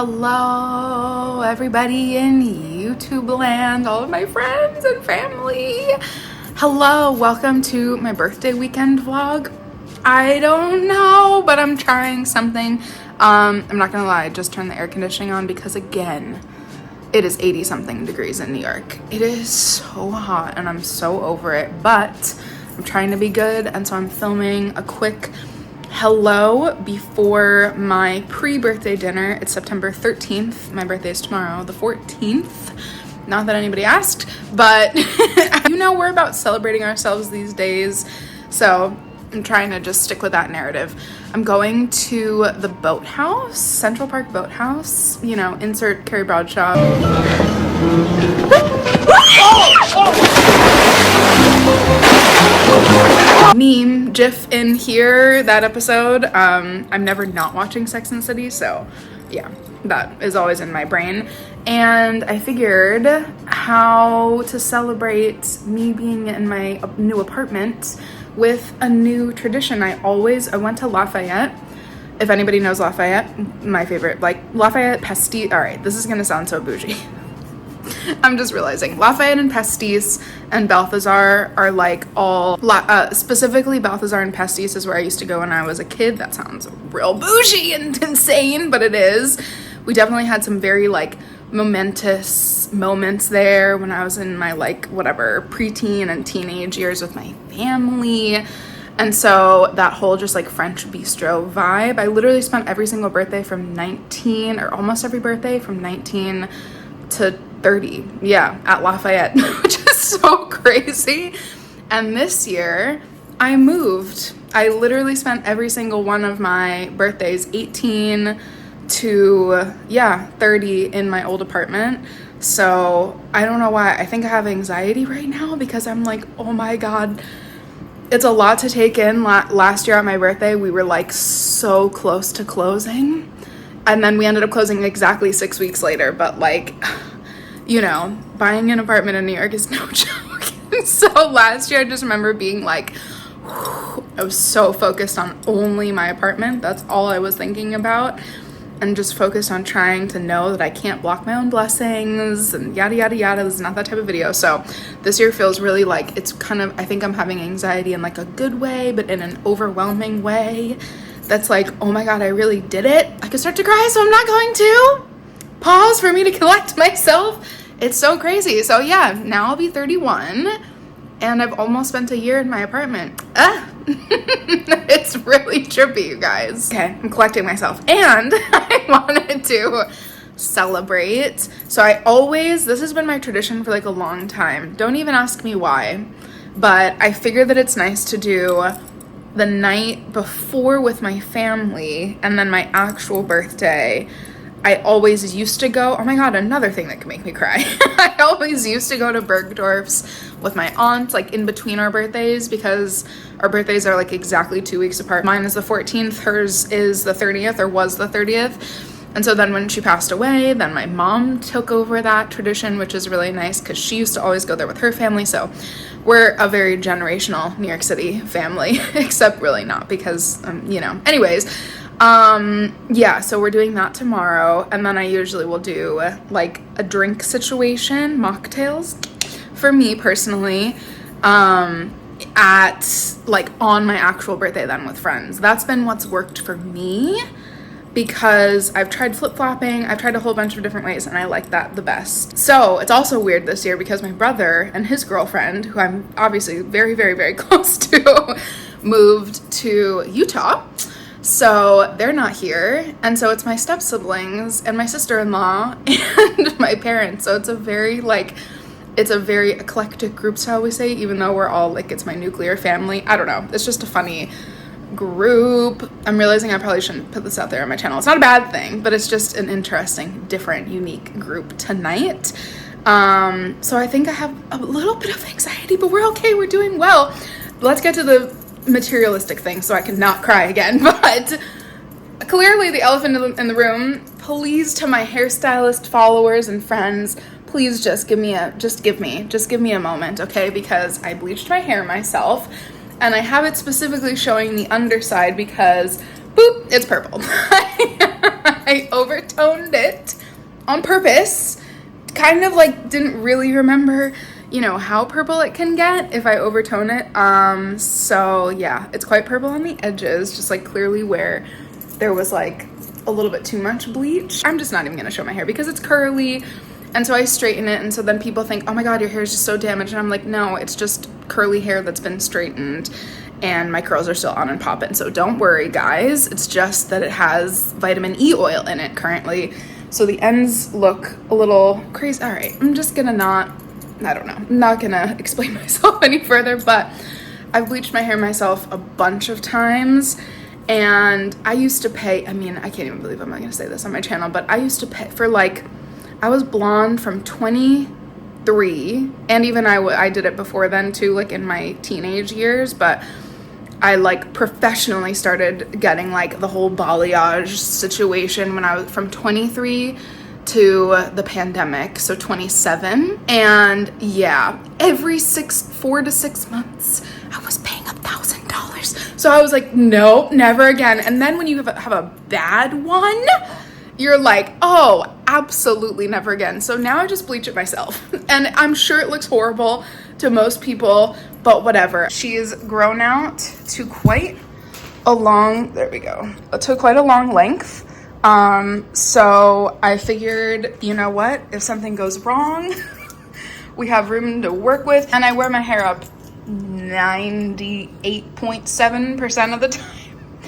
Hello, everybody in YouTube land, all of my friends and family. Hello, welcome to my birthday weekend vlog. I don't know, but I'm trying something. I'm not gonna lie, I just turned the air conditioning on because again, it is 80 something degrees in New York. It is so hot and I'm so over it, but I'm trying to be good, and so I'm filming a quick hello before my pre-birthday dinner. It's September 13th. My birthday is tomorrow, the 14th. Not that anybody asked, but you know, we're about celebrating ourselves these days. So I'm trying to just stick with that narrative. I'm going to the Boathouse, Central Park Boathouse, you know, insert Carrie Bradshaw. Meme gif in here, that episode. I'm never not watching Sex and the City, so yeah, that is always in my brain. And I figured how to celebrate me being in my new apartment with a new tradition. I went to Lafayette. If anybody knows Lafayette, my favorite, like Lafayette pastis. All right, this is gonna sound so bougie. I'm just realizing Lafayette and Pastis and Balthazar are like all, specifically Balthazar and Pastis is where I used to go when I was a kid. That sounds real bougie and insane, but it is. We definitely had some very like momentous moments there when I was in my like whatever preteen and teenage years with my family. And so that whole just like French bistro vibe, I literally spent every single birthday from 19, or almost every birthday from 19 to 30, yeah, at Lafayette, which is so crazy. And this year I moved. I literally spent every single one of my birthdays, 18 to 30, in my old apartment. So I don't know why. I think I have anxiety right now because I'm like, oh my god, it's a lot to take in. Last year at my birthday we were like so close to closing, and then we ended up closing exactly 6 weeks later. But like, you know, buying an apartment in New York is no joke. So last year I just remember being like, I was so focused on only my apartment. That's all I was thinking about, and just focused on trying to know that I can't block my own blessings and yada yada yada. This is not that type of video. So this year feels really like, it's kind of, I think I'm having anxiety in like a good way, but in an overwhelming way that's like, oh my god, I really did it. I could start to cry, so I'm not going to. Pause for me to collect myself. It's so crazy. So yeah, now I'll be 31 and I've almost spent a year in my apartment. It's really trippy, you guys. Okay, I'm collecting myself, and I wanted to celebrate. So this has been my tradition for like a long time. Don't even ask me why, but I figured that it's nice to do the night before with my family, and then my actual birthday I always used to go, oh my god, another thing that can make me cry. I always used to go to Bergdorf's with my aunt, like in between our birthdays, because our birthdays are like exactly 2 weeks apart. Mine is the 14th, hers is the 30th, or was the 30th. And so then when she passed away, then my mom took over that tradition, which is really nice because she used to always go there with her family. So we're a very generational New York City family, except really not because, you know, anyways. Yeah, so we're doing that tomorrow, and then I usually will do like a drink situation, mocktails, for me personally, at like on my actual birthday then with friends. That's been what's worked for me because I've tried flip-flopping, I've tried a whole bunch of different ways, and I like that the best. So it's also weird this year because my brother and his girlfriend, who I'm obviously very, very, very close to, moved to Utah. So they're not here, and so it's my step siblings and my sister-in-law and my parents. So it's a very eclectic group, shall we say, even though we're all like, it's my nuclear family. I don't know, it's just a funny group. I'm realizing I probably shouldn't put this out there on my channel. It's not a bad thing, but it's just an interesting, different, unique group tonight. So I think I have a little bit of anxiety, but we're okay, we're doing well. Let's get to the materialistic thing so I can not cry again. But clearly the elephant in the room, please, to my hairstylist followers and friends, please just give me a moment, okay? Because I bleached my hair myself, and I have it specifically showing the underside because boop, it's purple. I overtoned it on purpose. Kind of like didn't really remember, you know, how purple it can get if I overtone it. So yeah, it's quite purple on the edges, just like clearly where there was like a little bit too much bleach. I'm just not even gonna show my hair because it's curly. And so I straighten it, and so then people think, oh my god, your hair is just so damaged. And I'm like, no, it's just curly hair that's been straightened, and my curls are still on and popping. So don't worry, guys. It's just that it has vitamin E oil in it currently. So the ends look a little crazy. All right, I'm just gonna I don't know. I'm not gonna explain myself any further, but I've bleached my hair myself a bunch of times. And I used to pay, I mean, I can't even believe I'm not gonna say this on my channel, but I used to pay for like, I was blonde from 23, and even I did it before then too, like in my teenage years, but I like professionally started getting like the whole balayage situation when I was from 23 to the pandemic, so 27. And yeah, every 4 to 6 months, I was paying $1,000. So I was like, nope, never again. And then when you have a bad one, you're like, oh, absolutely never again. So now I just bleach it myself. And I'm sure it looks horrible to most people, but whatever. She's grown out to quite a long, there we go, to quite a long length. So I figured, you know what, if something goes wrong, we have room to work with. And I wear my hair up 98.7% of the time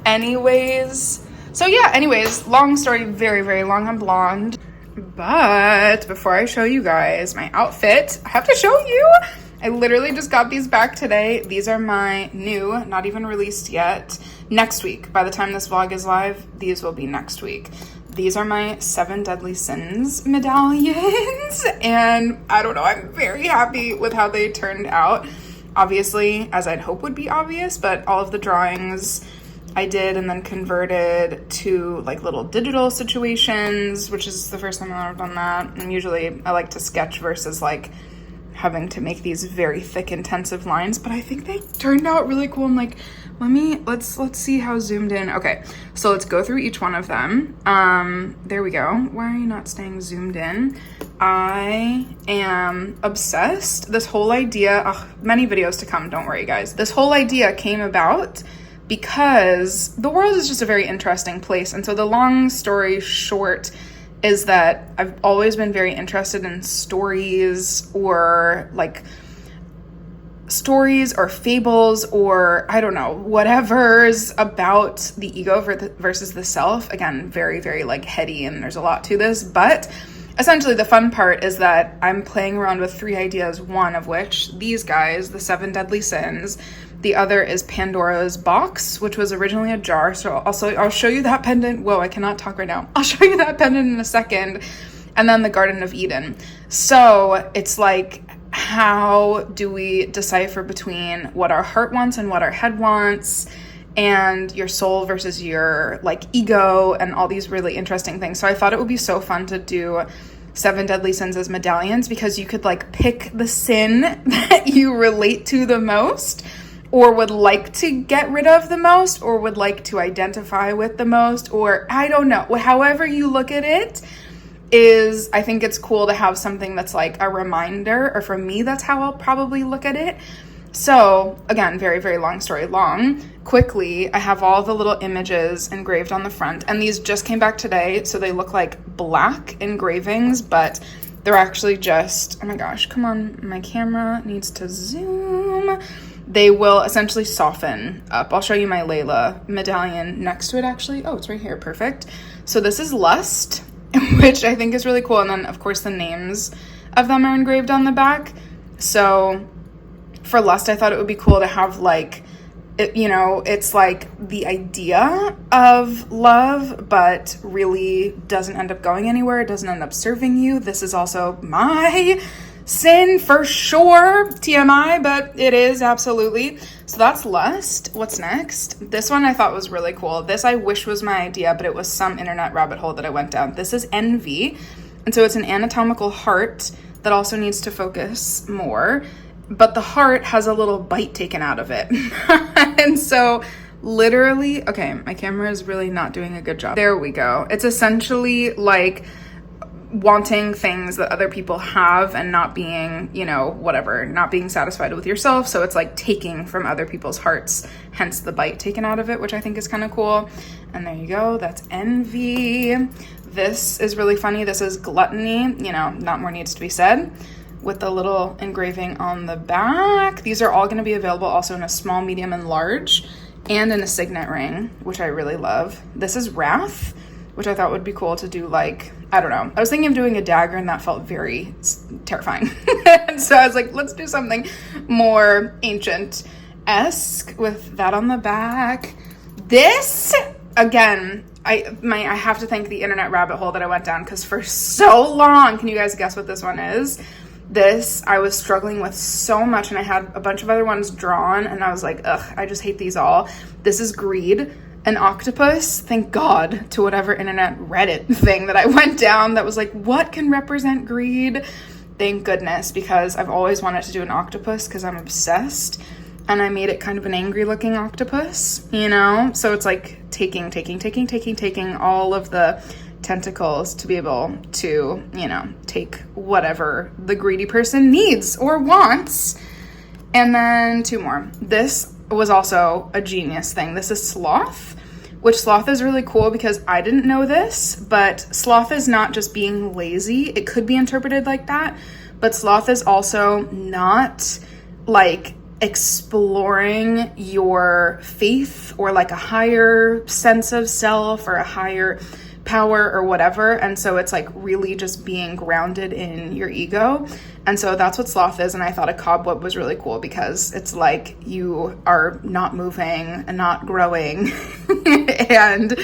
anyways. So yeah, anyways, long story, very, very long. I'm blonde. But before I show you guys my outfit, I have to show you. I literally just got these back today. These are my new, not even released yet. Next week, by the time this vlog is live, these will be next week. These are my 7 Deadly Sins medallions. And I don't know, I'm very happy with how they turned out. Obviously, as I'd hope would be obvious, but all of the drawings I did and then converted to like little digital situations, which is the first time I've ever done that. And usually I like to sketch versus like having to make these very thick, intensive lines, but I think they turned out really cool. I'm like, let's see how zoomed in. Okay, so let's go through each one of them. There we go. Why are you not staying zoomed in? I am obsessed. This whole idea, many videos to come, don't worry guys. This whole idea came about because the world is just a very interesting place. And so the long story short is that I've always been very interested in stories or fables or I don't know, whatever's about the ego versus the self. Again, very, very like heady, and there's a lot to this, but essentially the fun part is that I'm playing around with 3 ideas, one of which, these guys, the 7 Deadly Sins. The other is Pandora's box, which was originally a jar. So I'll show you that pendant. Whoa, I cannot talk right now. I'll show you that pendant in a second. And then the Garden of Eden. So it's like, how do we decipher between what our heart wants and what our head wants, and your soul versus your like ego, and all these really interesting things. So I thought it would be so fun to do 7 Deadly Sins as medallions, because you could like pick the sin that you relate to the most, or would like to get rid of the most, or would like to identify with the most, or I don't know. However you look at it is, I think it's cool to have something that's like a reminder, or for me, that's how I'll probably look at it. So again, very, very long story long. Quickly, I have all the little images engraved on the front, and these just came back today, so they look like black engravings, but they're actually just, oh my gosh, come on, my camera needs to zoom. They will essentially soften up. I'll show you my Lela medallion next to it, actually. Oh, it's right here. Perfect. So this is Lust, which I think is really cool. And then, of course, the names of them are engraved on the back. So for Lust, I thought it would be cool to have, like, it, you know, it's like the idea of love, but really doesn't end up going anywhere. It doesn't end up serving you. This is also my sin for sure, TMI, but it is absolutely. So that's Lust. What's next? This one I thought was really cool. This I wish was my idea, but it was some internet rabbit hole that I went down. This is Envy, and so it's an anatomical heart that also needs to focus more, but the heart has a little bite taken out of it. And so literally, okay, my camera is really not doing a good job. There we go. It's essentially like wanting things that other people have and not being, you know, whatever, not being satisfied with yourself. So it's like taking from other people's hearts, hence the bite taken out of it, which I think is kind of cool. And there you go, that's envy. This is really funny. This is gluttony, you know, not more needs to be said, with the little engraving on the back. These are all going to be available also in a small, medium, and large, and in a signet ring, which I really love. This is Wrath, which I thought would be cool to do, like, I don't know. I was thinking of doing a dagger, and that felt very terrifying. And so I was like, let's do something more ancient-esque with that on the back. This, again, I have to thank the internet rabbit hole that I went down, because for so long, can you guys guess what this one is? This I was struggling with so much, and I had a bunch of other ones drawn, and I was like, ugh, I just hate these all. This is Greed, an octopus. Thank God to whatever internet Reddit thing that I went down that was like, what can represent greed? Thank goodness, because I've always wanted to do an octopus because I'm obsessed, and I made it kind of an angry looking octopus, you know? So it's like taking all of the tentacles to be able to, you know, take whatever the greedy person needs or wants. And then two more. This was also a genius thing. This is Sloth, which Sloth is really cool because I didn't know this, but Sloth is not just being lazy. It could be interpreted like that, but Sloth is also not like exploring your faith or like a higher sense of self or a higher power or whatever. And so it's like really just being grounded in your ego. And so that's what Sloth is. And I thought a cobweb was really cool because it's like you are not moving and not growing. And,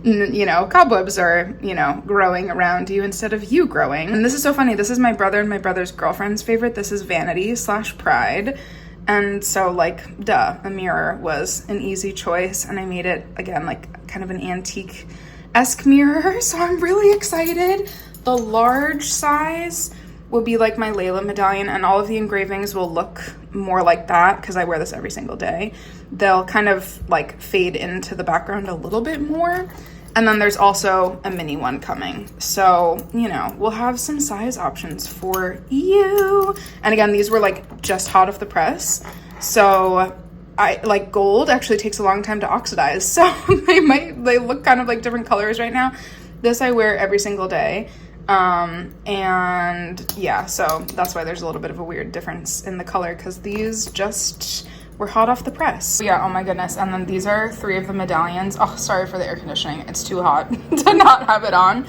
you know, cobwebs are, you know, growing around you instead of you growing. And this is so funny. This is my brother and my brother's girlfriend's favorite. This is Vanity/Pride. And so, like, duh, a mirror was an easy choice. And I made it, again, like kind of an antique-esque mirror. So I'm really excited. The large size will be like my Lela medallion, and all of the engravings will look more like that because I wear this every single day. They'll kind of like fade into the background a little bit more. And then there's also a mini one coming. So, you know, we'll have some size options for you. And again, these were like just hot off the press. So I like gold actually takes a long time to oxidize. So they look kind of like different colors right now. This I wear every single day. And yeah, so that's why there's a little bit of a weird difference in the color because these just were hot off the press. Yeah, oh my goodness. And then these are 3 of the medallions. Oh, sorry for the air conditioning. It's too hot to not have it on.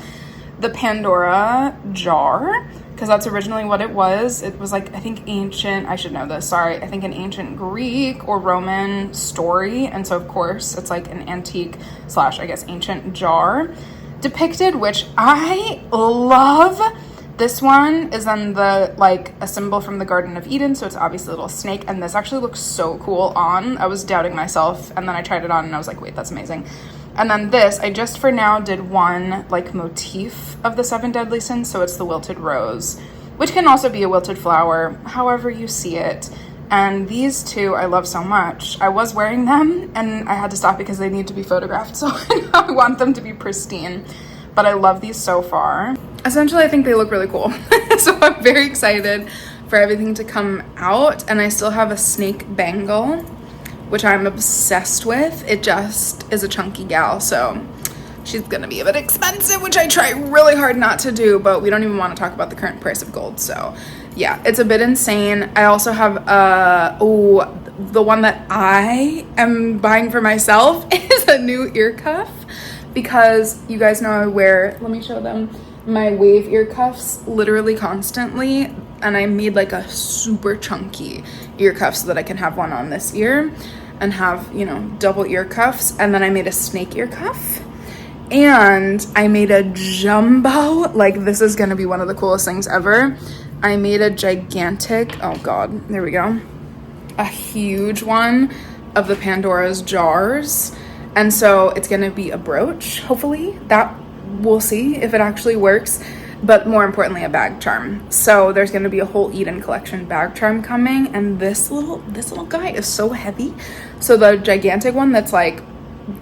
The Pandora jar, because that's originally what it was. It was like, I think ancient, I should know this, sorry. I think an ancient Greek or Roman story. And so of course it's like an antique / I guess ancient jar depicted, which I love. This one is then the like a symbol from the Garden of Eden, so it's obviously a little snake, and this actually looks so cool on. I was doubting myself, and then I tried it on and I was like, wait, that's amazing. And then this, I just for now did one like motif of the 7 deadly sins, so it's the wilted rose, which can also be a wilted flower, however you see it. And these two I love so much. I was wearing them and I had to stop because they need to be photographed, so I want them to be pristine. But I love these so far. Essentially, I think they look really cool. So I'm very excited for everything to come out. And I still have a snake bangle, which I'm obsessed with. It just is a chunky gal, so she's gonna be a bit expensive, which I try really hard not to do, but we don't even want to talk about the current price of gold. So yeah, it's a bit insane. I also have, the one that I am buying for myself is a new ear cuff. Because you guys know I wear, let me show them, my wave ear cuffs literally constantly. And I made like a super chunky ear cuff so that I can have one on this ear and have, you know, double ear cuffs. And then I made a snake ear cuff. And I made a jumbo, like this is gonna be one of the coolest things ever. I made a gigantic, oh God, there we go. A huge one of the Pandora's jars. And so it's gonna be a brooch, hopefully. That we'll see if it actually works. but more importantly, a bag charm. So there's going to be a whole Eden collection bag charm coming, and this little guy is so heavy. So the gigantic one that's like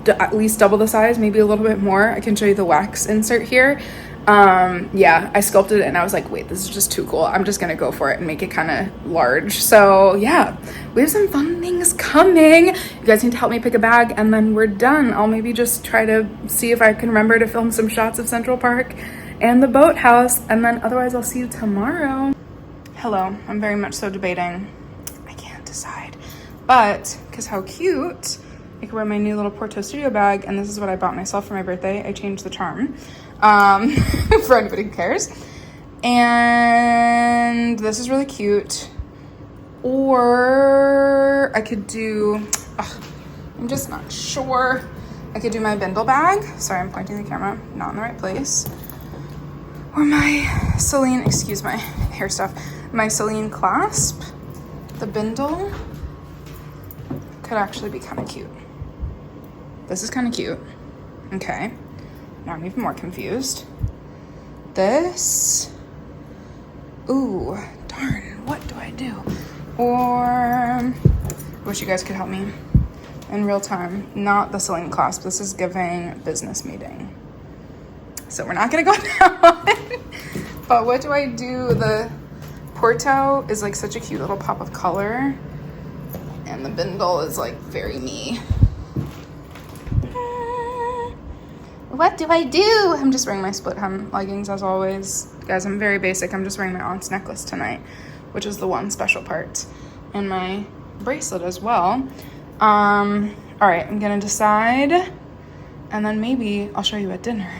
at least double the size, maybe a little bit more. I can show you the wax insert here. Yeah, I sculpted it and I was like, wait, this is just too cool. I'm just gonna go for it and make it kind of large. So yeah, we have some fun things coming. You guys need to help me pick a bag and then we're done. I'll maybe just try to see if I can remember to film some shots of Central Park and the Boathouse, and then otherwise I'll see you tomorrow. Hello, I'm very much so debating. I can't decide, but because how cute, I could wear my new little Porto Studio bag, and this is what I bought myself for my birthday. I changed the charm, for anybody who cares. And this is really cute. Or I could do, I'm just not sure. I could do my bindle bag. Sorry, I'm pointing the camera, not in the right place. Or my Celine, excuse my hair stuff, my Celine clasp. The bindle could actually be kind of cute. This is kind of cute. Okay, now I'm even more confused. This, ooh, darn, what do I do? Or, I wish you guys could help me in real time. Not the Celine clasp, this is giving business meeting. So we're not gonna go down. But what do I do? The Porto is like such a cute little pop of color, and the bindle is like very me. What do I do? I'm just wearing my split hem leggings as always. Guys, I'm very basic. I'm just wearing my aunt's necklace tonight, which is the one special part, and my bracelet as well. All right, I'm gonna decide, and then maybe I'll show you at dinner.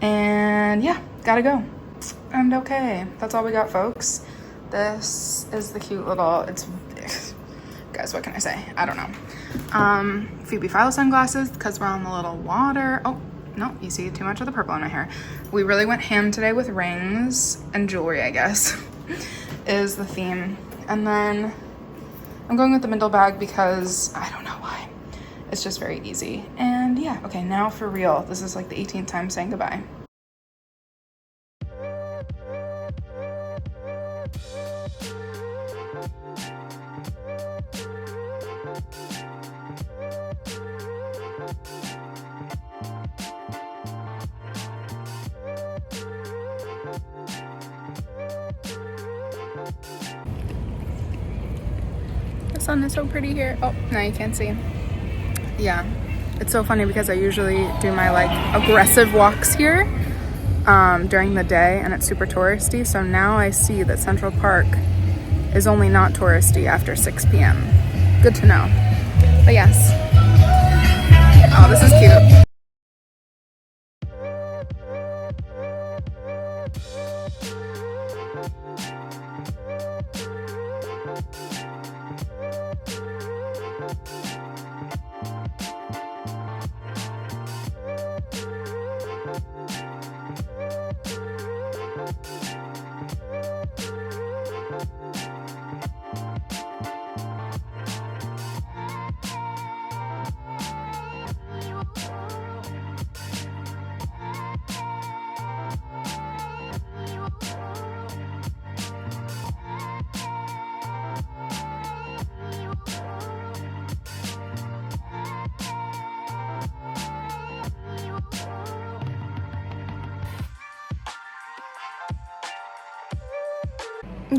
And yeah, gotta go. And okay, that's all we got, folks. This is the cute little, it's, guys, what can I say? I don't know. Phoebe Philo sunglasses, because we're on the little water. Oh, no, you see too much of the purple in my hair. We really went ham today with rings and jewelry, I guess, is the theme. And then I'm going with the bindle bag because I don't know why. It's just very easy. And yeah, okay, now for real. This is like the 18th time saying goodbye. The sun is so pretty here. Oh, now you can't see. Yeah, it's so funny because I usually do my like aggressive walks here during the day, and it's super touristy. So now I see that Central Park is only not touristy after 6 p.m. Good to know. But yes. Oh, this is cute.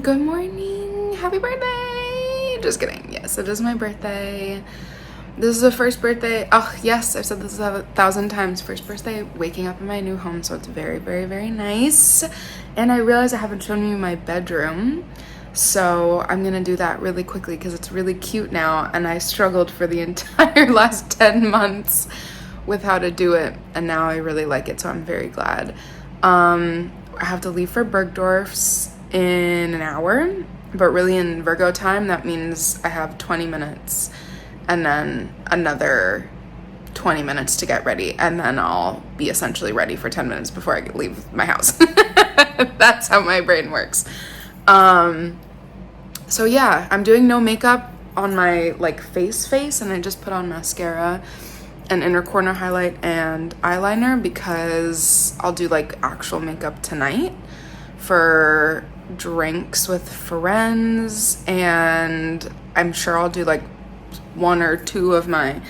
Good morning, happy birthday. Just kidding. Yes, it is my birthday. This is the first birthday. Oh yes, I've said this 1,000 times. First birthday waking up in my new home, so it's very, very, very nice. And I realize I haven't shown you my bedroom, so I'm gonna do that really quickly because it's really cute now, and I struggled for the entire last 10 months with how to do it, and now I really like it, so I'm very glad. I have to leave for Bergdorf's in an hour, but really in Virgo time that means I have 20 minutes and then another 20 minutes to get ready, and then I'll be essentially ready for 10 minutes before I leave my house. That's how my brain works. So yeah, I'm doing no makeup on my like face, and I just put on mascara an inner corner highlight and eyeliner because I'll do like actual makeup tonight for drinks with friends, and I'm sure I'll do like 1 or 2 of my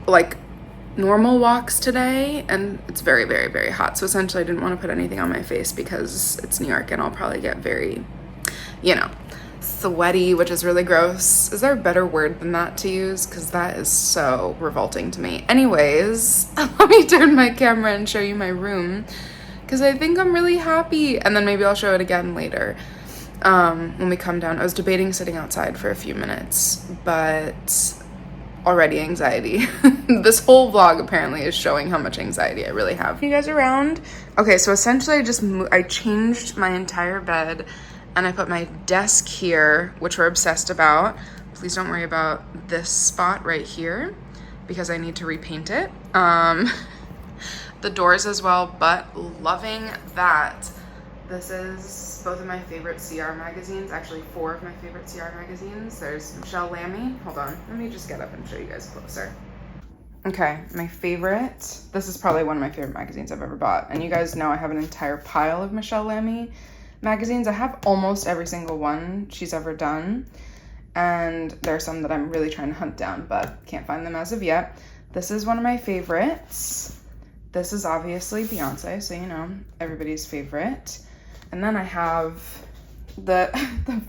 like normal walks today, and it's very, very, very hot. So essentially I didn't want to put anything on my face because it's New York and I'll probably get very, you know, sweaty, which is really gross. Is there a better word than that to use? Because that is so revolting to me. Anyways, let me turn my camera and show you my room because I think I'm really happy, and then maybe I'll show it again later when we come down. I was debating sitting outside for a few minutes, but already anxiety. This whole vlog apparently is showing how much anxiety I really have. You guys around? Okay, so essentially I changed my entire bed and I put my desk here, which we're obsessed about. Please don't worry about this spot right here because I need to repaint it. The doors as well, but loving that. This is both of my favorite CR magazines, actually 4 of my favorite CR magazines. There's Michelle Lamy. Hold on, let me just get up and show you guys closer. Okay, my favorite, this is probably one of my favorite magazines I've ever bought. And you guys know I have an entire pile of Michelle Lamy magazines. I have almost every single one she's ever done. And there are some that I'm really trying to hunt down, but can't find them as of yet. This is one of my favorites. This is obviously Beyonce, so you know, everybody's favorite. And then I have the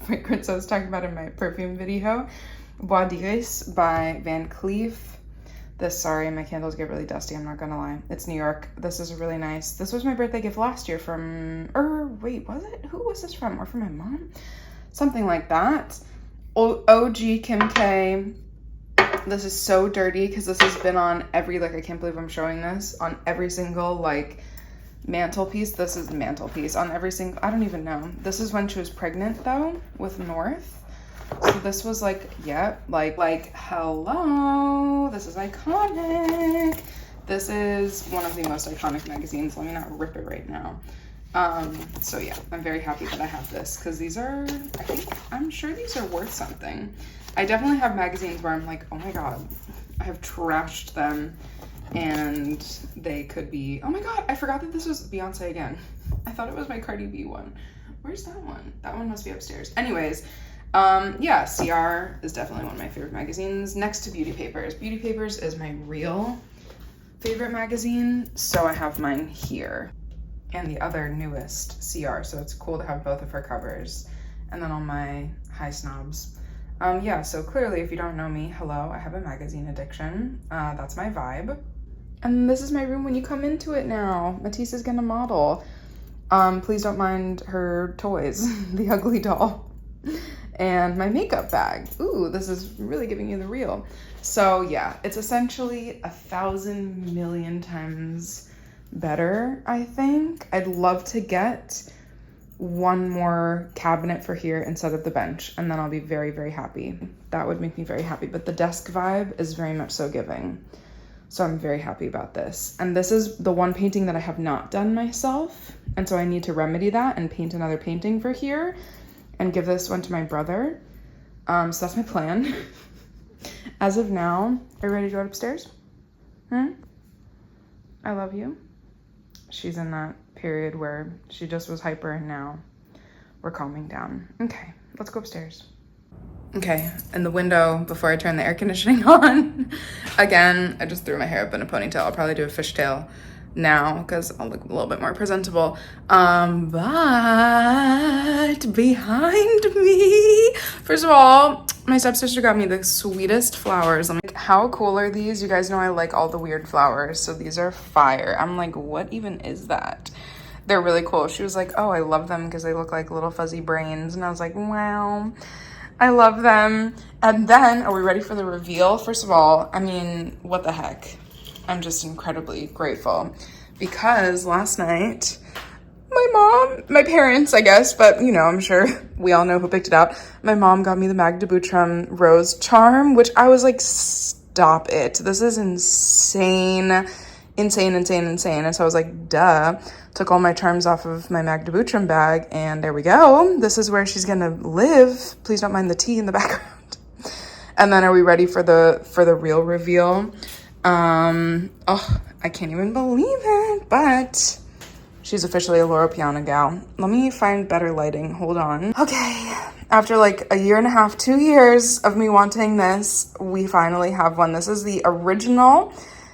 fragrance I was talking about in my perfume video, Bois d'Iris by Van Cleef. This, sorry, my candles get really dusty, I'm not gonna lie. It's New York. This is really nice. This was my birthday gift last year from, wait, was it? Who was this from? Or from my mom? Something like that. OG Kim K. This is so dirty because this has been on every, like, I can't believe I'm showing this, on every single, like, mantelpiece. This is mantelpiece on every single, I don't even know. This is when she was pregnant though with North. So this was like, yeah, like hello, this is iconic. This is one of the most iconic magazines. Let me not rip it right now. So yeah, I'm very happy that I have this because these are, I'm sure these are worth something. I definitely have magazines where I'm like, oh my God, I have trashed them and they could be, oh my God, I forgot that this was Beyonce again. I thought it was my Cardi B one. Where's that one? That one must be upstairs. Anyways, yeah, CR is definitely one of my favorite magazines next to Beauty Papers. Beauty Papers is my real favorite magazine, so I have mine here. And the other newest, CR, so it's cool to have both of her covers. And then all my high snobs. Yeah, so clearly if you don't know me, hello, I have a magazine addiction. That's my vibe. And this is my room when you come into it now. Matisse is gonna model. Please don't mind her toys, the ugly doll. And my makeup bag. Ooh, this is really giving you the real. So yeah, it's essentially 1,000 million times better, I think. I'd love to get one more cabinet for here instead of the bench, and then I'll be very, very happy. That would make me very happy, but the desk vibe is very much so giving. So I'm very happy about this. And this is the one painting that I have not done myself, and so I need to remedy that and paint another painting for here and give this one to my brother. So that's my plan. As of now, are you ready to go upstairs? I love you. She's in that period where she just was hyper and now we're calming down. Okay, let's go upstairs. Okay, in the window before I turn the air conditioning on. Again, I just threw my hair up in a ponytail. I'll probably do a fishtail now because I'll look a little bit more presentable. But behind me, first of all, my stepsister got me the sweetest flowers. I'm like, how cool are these? You guys know I like all the weird flowers, so these are fire. I'm like, what even is that? They're really cool. She was like, oh, I love them because they look like little fuzzy brains. And I was like, wow, I love them. And then, are we ready for the reveal? First of all, I mean, what the heck? I'm just incredibly grateful because last night, my parents, I guess, but you know, I'm sure we all know who picked it up. My mom got me the Mag de Boutram Rose Charm, which I was like, stop it. This is insane. And so I was like, duh. Took all my charms off of my Mag de Boutram bag, and there we go. This is where she's gonna live. Please don't mind the tea in the background. And then are we ready for the real reveal? Oh, I can't even believe it, but she's officially a Loro Piana gal. Let me find better lighting. Hold on. Okay, after like a year and a half, 2 years of me wanting this, we finally have one. This is the original.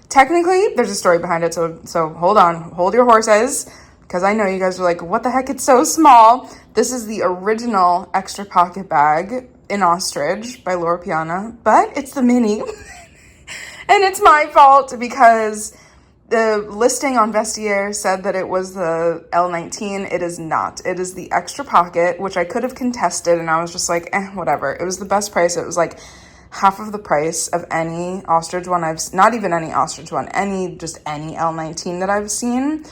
Technically, there's a story behind it, so hold on. Hold your horses, because I know you guys are like, what the heck, it's so small. This is the original extra pocket bag in ostrich by Loro Piana, but it's the mini. And it's my fault because the listing on Vestiaire said that it was the L19. It is not. It is the extra pocket, which I could have contested, and I was just like, whatever. It was the best price. It was like half of the price of any ostrich one not even any ostrich one, just any L19 that I've seen.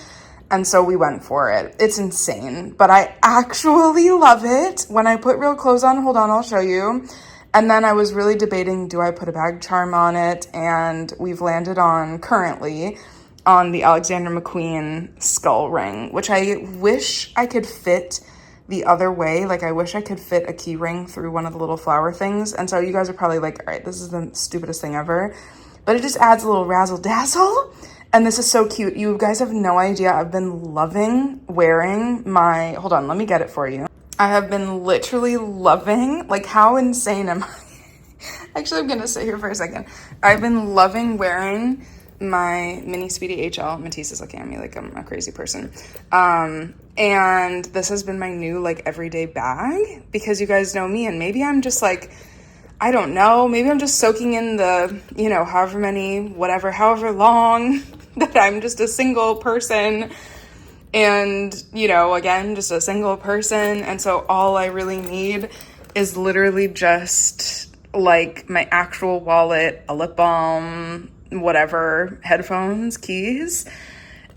And so we went for it. It's insane, but I actually love it. When I put real clothes on, hold on, I'll show you. And then I was really debating, do I put a bag charm on it? And we've landed currently on the Alexander McQueen skull ring, which I wish I could fit the other way. Like, I wish I could fit a key ring through one of the little flower things. And so you guys are probably like, all right, this is the stupidest thing ever. But it just adds a little razzle dazzle. And this is so cute. You guys have no idea. I've been loving wearing my, hold on, let me get it for you. I have been literally loving, like, how insane am I? Actually, I'm gonna sit here for a second. I've been loving wearing my mini Speedy HL. Matisse is looking at me like I'm a crazy person. And this has been my new, like, everyday bag, because you guys know me, and maybe I'm just like, I don't know, maybe I'm just soaking in the, however long that I'm just a single person. And, again, just a single person. And so all I really need is literally just, like, my actual wallet, a lip balm, whatever, headphones, keys.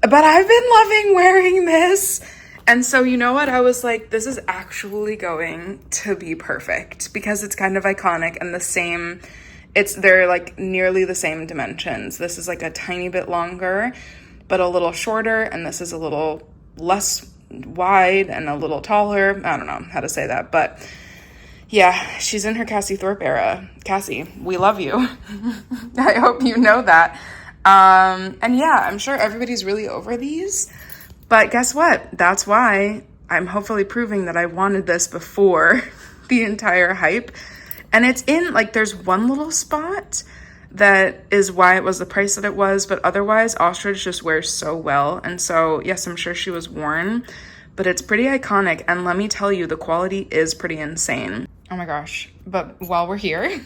But I've been loving wearing this. And so, you know what? I was like, this is actually going to be perfect, because it's kind of iconic and they're, like, nearly the same dimensions. This is, like, a tiny bit longer, but a little shorter, and this is a little less wide and a little taller. I don't know how to say that, but yeah, she's in her Cassie Thorpe era. Cassie, we love you. I hope you know that. And yeah, I'm sure everybody's really over these, but guess what? That's why I'm hopefully proving that I wanted this before the entire hype. And it's in, like, there's one little spot that is why it was the price that it was, but otherwise ostrich just wears so well. And so yes, I'm sure she was worn, but it's pretty iconic, and let me tell you, the quality is pretty insane. Oh my gosh. But while we're here,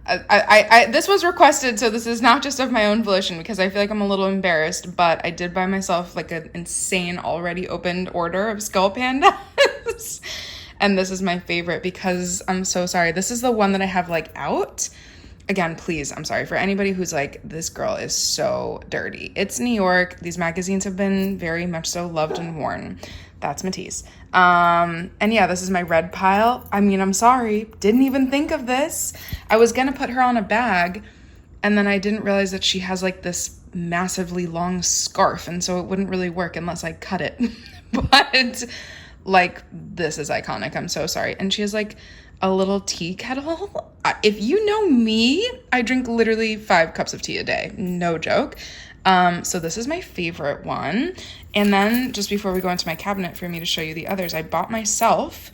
I this was requested, so this is not just of my own volition, because I feel like I'm a little embarrassed, but I did buy myself, like, an insane already opened order of skull pandas. And this is my favorite, because I'm so sorry, this is the one that I have, like, out. Again, please, I'm sorry for anybody who's like, this girl is so dirty. It's New York. These magazines have been very much so loved and worn. That's Matisse. And yeah, this is my red pile. I mean, I'm sorry. Didn't even think of this. I was going to put her on a bag, and then I didn't realize that she has, like, this massively long scarf, and so it wouldn't really work unless I cut it. But, like, this is iconic. I'm so sorry. And she has, like, a little tea kettle. If you know me, I drink literally 5 cups of tea a day. No joke. So this is my favorite one. And then just before we go into my cabinet for me to show you the others, I bought myself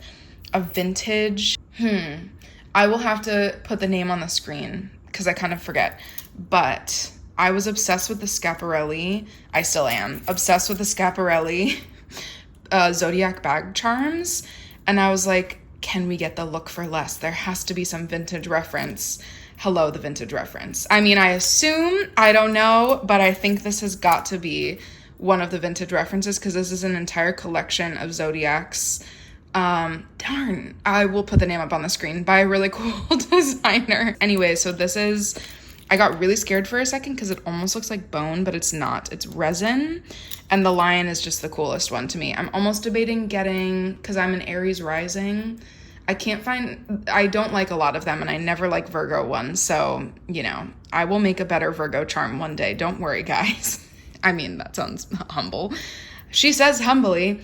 a vintage, I will have to put the name on the screen because I kind of forget, but I was obsessed with the Schiaparelli. I still am obsessed with the Schiaparelli Zodiac bag charms. And I was like, can we get the look for less? There has to be some vintage reference. Hello, the vintage reference. I mean, I assume, I don't know, but I think this has got to be one of the vintage references because this is an entire collection of Zodiacs. Darn, I will put the name up on the screen by a really cool designer. Anyway, so this is, I got really scared for a second because it almost looks like bone, but it's not. It's resin, and the lion is just the coolest one to me. I'm almost debating getting, because I'm an Aries rising, I don't like a lot of them, and I never like Virgo ones, so, you know, I will make a better Virgo charm one day. Don't worry, guys. I mean, that sounds humble. She says humbly,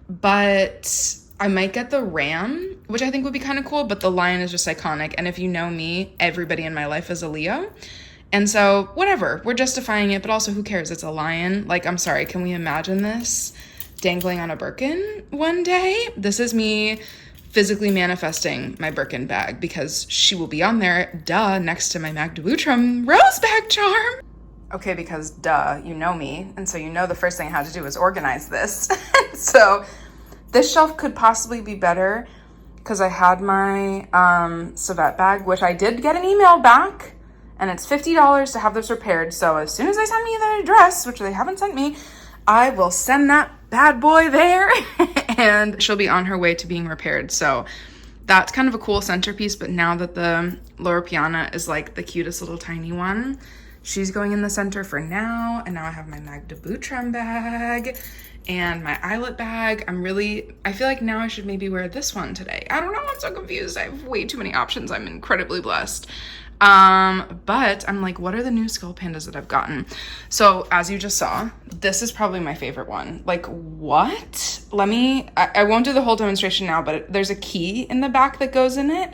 but I might get the ram, which I think would be kind of cool, but the lion is just iconic. And if you know me, everybody in my life is a Leo. And so, whatever, we're justifying it, but also who cares? It's a lion. Like, I'm sorry, can we imagine this dangling on a Birkin one day? This is me physically manifesting my Birkin bag because she will be on there, duh, next to my Magda Butrym rose bag charm. Okay, because duh, you know me, and so you know the first thing I had to do was organize this. So this shelf could possibly be better because I had my Savette bag, which I did get an email back, and it's $50 to have this repaired. So as soon as they send me the address, which they haven't sent me, I will send that bad boy there and she'll be on her way to being repaired. So that's kind of a cool centerpiece. But now that the Loro Piana is like the cutest little tiny one, she's going in the center for now. And now I have my Magda Butrym bag and my eyelet bag. I feel like now I should maybe wear this one today. I don't know, I'm so confused. I have way too many options. I'm incredibly blessed. But I'm like, what are the new skull pandas that I've gotten? So as you just saw, this is probably my favorite one. Like, what? I won't do the whole demonstration now, but there's a key in the back that goes in it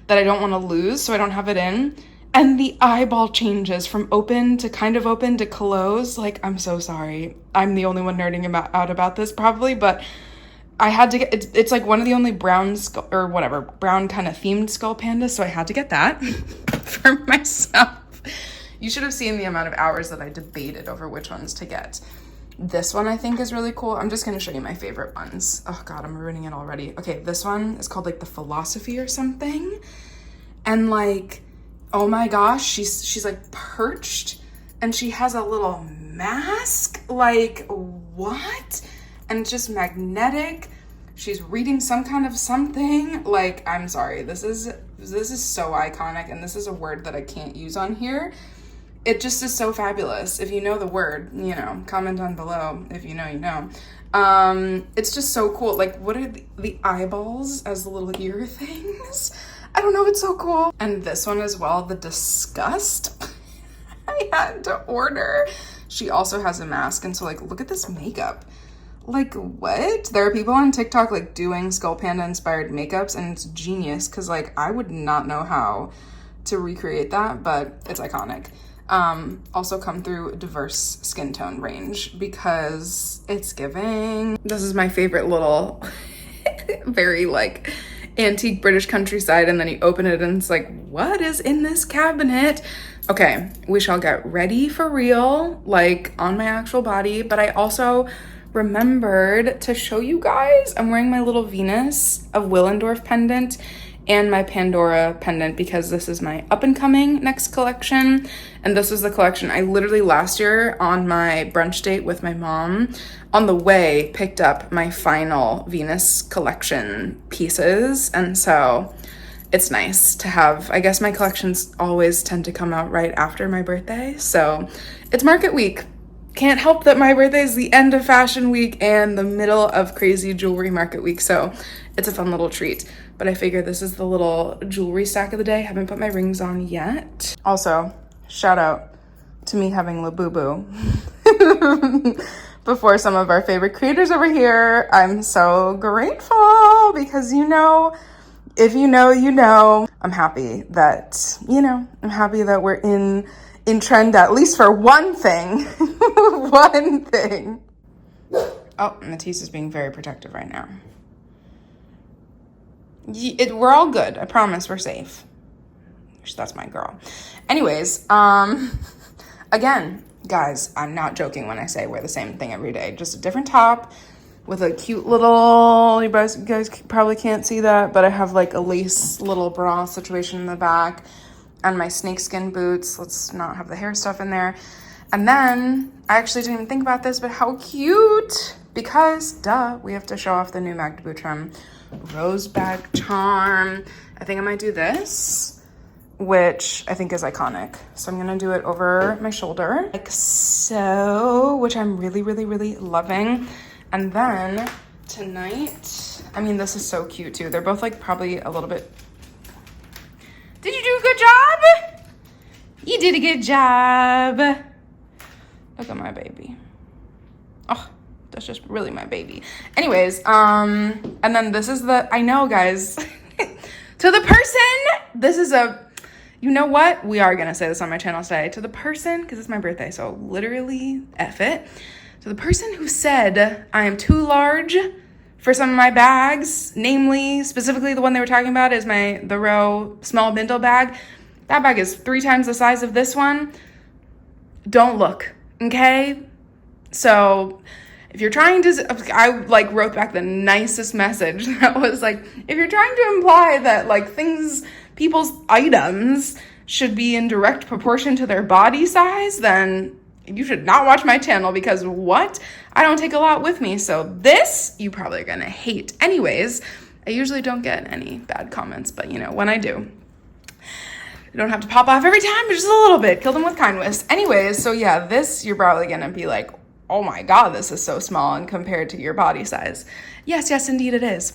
that I don't want to lose, so I don't have it in. And the eyeball changes from open to kind of open to close. Like, I'm so sorry. I'm the only one nerding out about this probably, but I had to get, it's like one of the only brown brown kind of themed skull pandas, so I had to get that for myself. You should have seen the amount of hours that I debated over which ones to get. This one I think is really cool. I'm just going to show you my favorite ones. Oh God, I'm ruining it already. Okay, this one is called like the Philosophy or something. And like, oh my gosh, she's like perched and she has a little mask. Like, what? And it's just magnetic. She's reading some kind of something. Like, I'm sorry, this is so iconic, and this is a word that I can't use on here. It just is so fabulous. If you know the word, you know, comment down below. If you know, you know. It's just so cool. Like, what are the eyeballs as the little ear things? I don't know, it's so cool. And this one as well, the Disgust. I had to order. She also has a mask, and so like, look at this makeup. Like, what? There are people on TikTok like doing Skull Panda inspired makeups, and it's genius because like I would not know how to recreate that, but it's iconic. Also come through diverse skin tone range because it's giving. This is my favorite little very like antique British countryside, and then you open it and it's like, what is in this cabinet? Okay, we shall get ready for real, like on my actual body, but I also remembered to show you guys, I'm wearing my little Venus of Willendorf pendant and my Pandora pendant because this is my up and coming next collection. And this is the collection I literally last year on my brunch date with my mom on the way picked up my final Venus collection pieces. And so it's nice to have, I guess my collections always tend to come out right after my birthday. So it's market week. Can't help that my birthday is the end of fashion week and the middle of crazy jewelry market week. So it's a fun little treat. But I figure this is the little jewelry stack of the day. Haven't put my rings on yet. Also, shout out to me having Labubu before some of our favorite creators over here. I'm so grateful because, you know, if you know, you know. I'm happy that, you know, I'm happy that we're in trend, at least for one thing. One thing. Oh, Matisse is being very protective right now. We're all good. I promise we're safe. That's my girl. Anyways, again, guys, I'm not joking when I say wear the same thing every day. Just a different top with a cute little, you guys probably can't see that, but I have like a lace little bra situation in the back and my snakeskin boots. Let's not have the hair stuff in there. And then, I actually didn't even think about this, but how cute, because duh, we have to show off the new Magda Butrym rose bag charm. I think I might do this, which I think is iconic. So I'm gonna do it over my shoulder, like so, which I'm really, really, really loving. And then tonight, I mean, this is so cute too. They're both like probably a little bit. Did you do a good job? You did a good job. Look at my baby. Oh, that's just really my baby. Anyways, and then this is the, I know guys, to the person, this is You know what? We are going to say this on my channel today. To the person, because it's my birthday, so literally F it. To the person who said I am too large for some of my bags, namely, specifically the one they were talking about is the Row small bindle bag. That bag is 3 times the size of this one. Don't look, okay? So if you're trying to, I like wrote back the nicest message that was like, if you're trying to imply that like people's items should be in direct proportion to their body size, then you should not watch my channel, because what? I don't take a lot with me. So this, you probably are gonna hate. Anyways, I usually don't get any bad comments, but you know, when I do, you don't have to pop off every time, but just a little bit. Kill them with kindness. Anyways, so yeah, this, you're probably gonna be like, oh my God, this is so small and compared to your body size. Yes, indeed it is.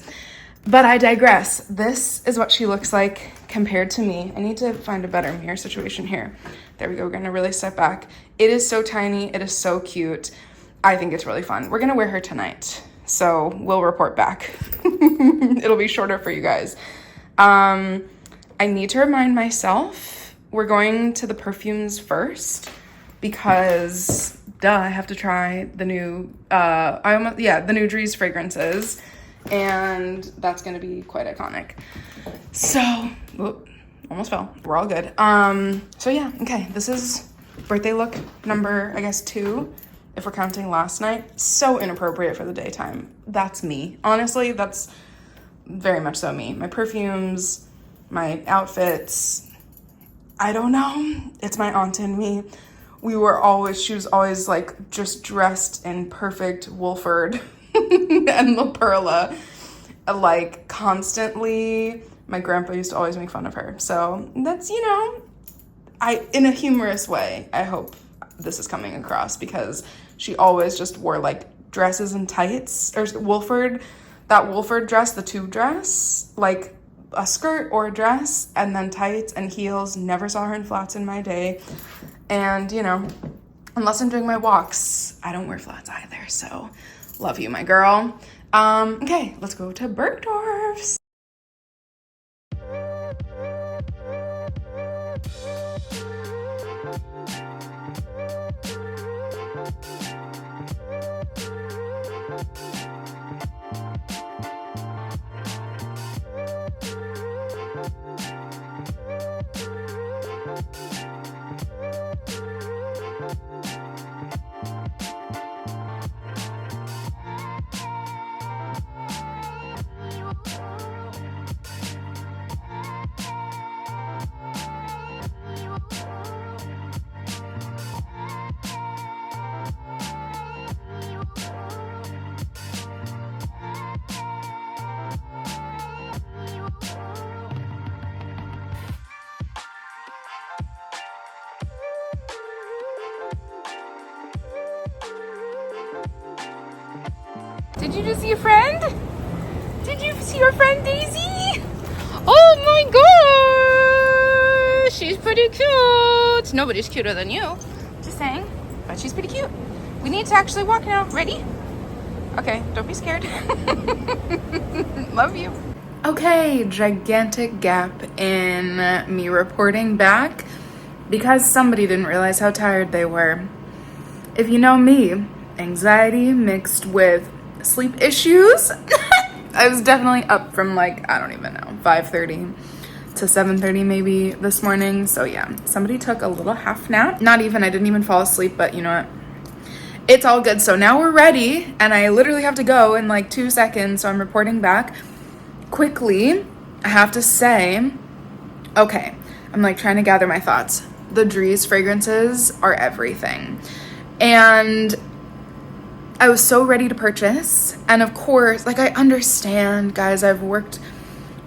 But I digress. This is what she looks like compared to me. I need to find a better mirror situation here. There we go. We're going to really step back. It is so tiny. It is so cute. I think it's really fun. We're going to wear her tonight, so we'll report back. It'll be shorter for you guys. I need to remind myself we're going to the perfumes first, because I have to try the new the new Dries fragrances, and that's gonna be quite iconic. So almost fell. We're all good. So yeah, okay, this is birthday look number, I guess, 2 if we're counting last night. So inappropriate for the daytime. That's me. Honestly, that's very much so me. My perfumes, my outfits, I don't know, it's my aunt and me. She was always like just dressed in perfect Wolford and La Perla, like constantly. My grandpa used to always make fun of her. So that's, you know, in a humorous way, I hope this is coming across, because she always just wore like dresses and tights, or that Wolford dress, the tube dress, like a skirt or a dress, and then tights and heels. Never saw her in flats in my day. And, you know, unless I'm doing my walks, I don't wear flats either. So love you, my girl. Okay, let's go to Bergdorf's. Did you just see a friend? Did you see your friend Daisy? Oh my gosh, she's pretty cute. Nobody's cuter than you, just saying, but she's pretty cute. We need to actually walk now. Ready? Okay, don't be scared. Love you. Okay, gigantic gap in me reporting back because somebody didn't realize how tired they were. If you know me, anxiety mixed with sleep issues. I was definitely up from like, I don't even know, 5:30 to 7:30 maybe this morning. So yeah, somebody took a little half nap. I didn't even fall asleep, but you know what? It's all good. So now we're ready and I literally have to go in like 2 seconds. So I'm reporting back quickly. I have to say, okay, I'm like trying to gather my thoughts. The Dries fragrances are everything. And I was so ready to purchase. And of course, like I understand, guys, I've worked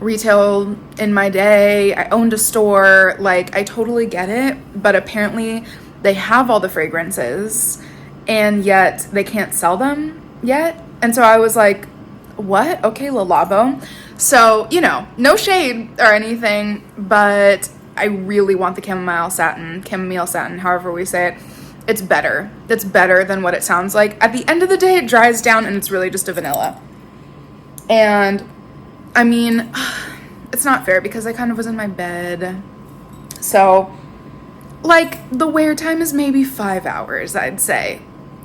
retail in my day. I owned a store. Like I totally get it. But apparently they have all the fragrances and yet they can't sell them yet. And so I was like, what? Okay, Le Labo. So, you know, no shade or anything, but I really want the chamomile satin, however we say it. It's better. It's better than what it sounds like. At the end of the day, it dries down and it's really just a vanilla. And I mean, it's not fair because I kind of was in my bed So like the wear time is maybe 5 hours, I'd say.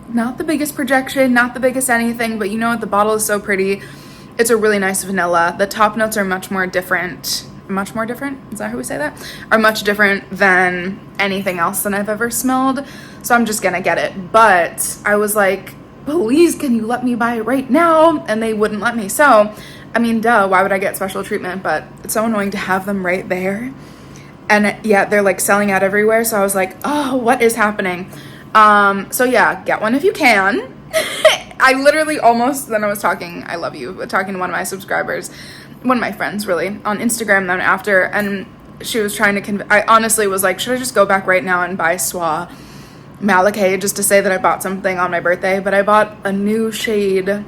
Not the biggest projection, not the biggest anything, but you know what? The bottle is so pretty. It's a really nice vanilla. The top notes are much more different. Is that how we say that? Are much different than anything else that I've ever smelled. So I'm just gonna get it. But I was like, please, can you let me buy it right now? And they wouldn't let me. So, I mean, duh, why would I get special treatment? But it's so annoying to have them right there. And yeah, they're like selling out everywhere. So I was like, oh, what is happening? So yeah, get one if you can. I literally almost, then I was talking, I love you, talking to one of my subscribers, one of my friends really, on Instagram then after, and she was trying to I honestly was like, should I just go back right now and buy Swa Malacay just to say that I bought something on my birthday? But I bought a new shade,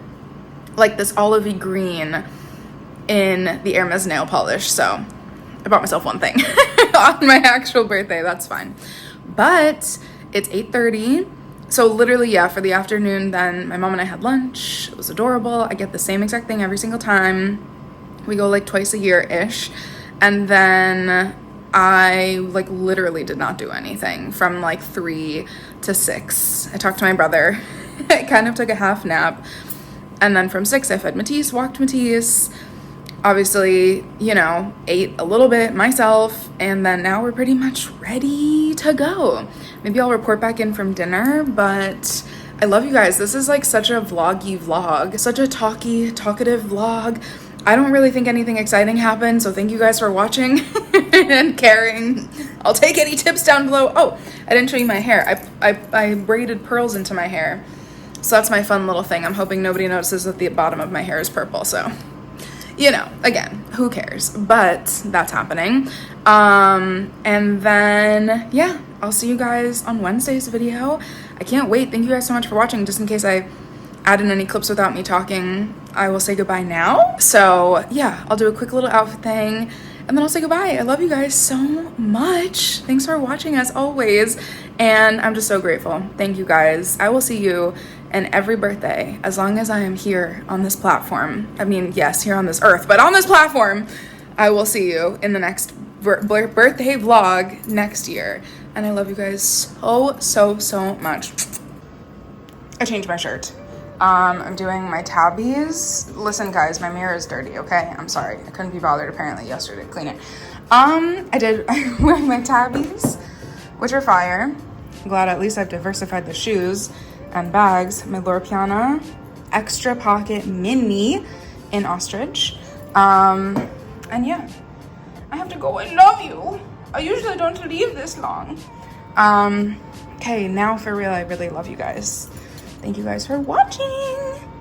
like this olivey green in the Hermes nail polish, so I bought myself one thing on my actual birthday, that's fine. But it's 8:30, so literally, yeah, for the afternoon, then my mom and I had lunch. It was adorable. I get the same exact thing every single time. We go like twice a year-ish. And then I like literally did not do anything from like 3 to 6. I talked to my brother. I kind of took a half nap. And then from 6, I fed Matisse, walked Matisse. Obviously, you know, ate a little bit myself, and then now we're pretty much ready to go. Maybe I'll report back in from dinner, but I love you guys. This is like such a vloggy vlog, such a talkative vlog. I don't really think anything exciting happened, so thank you guys for watching and caring. I'll take any tips down below. Oh, I didn't show you my hair. I braided pearls into my hair, so that's my fun little thing. I'm hoping nobody notices that the bottom of my hair is purple, so you know, again, who cares? But that's happening. And then, yeah, I'll see you guys on Wednesday's video. I can't wait. Thank you guys so much for watching. Just in case I add in any clips without me talking, I will say goodbye now. So yeah, I'll do a quick little outfit thing and then I'll say goodbye. I love you guys so much. Thanks for watching as always. And I'm just so grateful. Thank you guys. I will see you in every birthday as long as I am here on this platform. I mean, yes, here on this earth, but on this platform, I will see you in the next birthday vlog next year. And I love you guys so much. I changed my shirt. I'm doing my tabbies. Listen guys, my mirror is dirty, okay? I'm sorry. I couldn't be bothered apparently yesterday to clean it. I'm wearing my tabbies, which are fire. I'm glad at least I've diversified the shoes and bags. My Loro Piana extra pocket mini in ostrich. And yeah, I have to go. I love you. I usually don't leave this long. Okay, now for real, I really love you guys. Thank you guys for watching.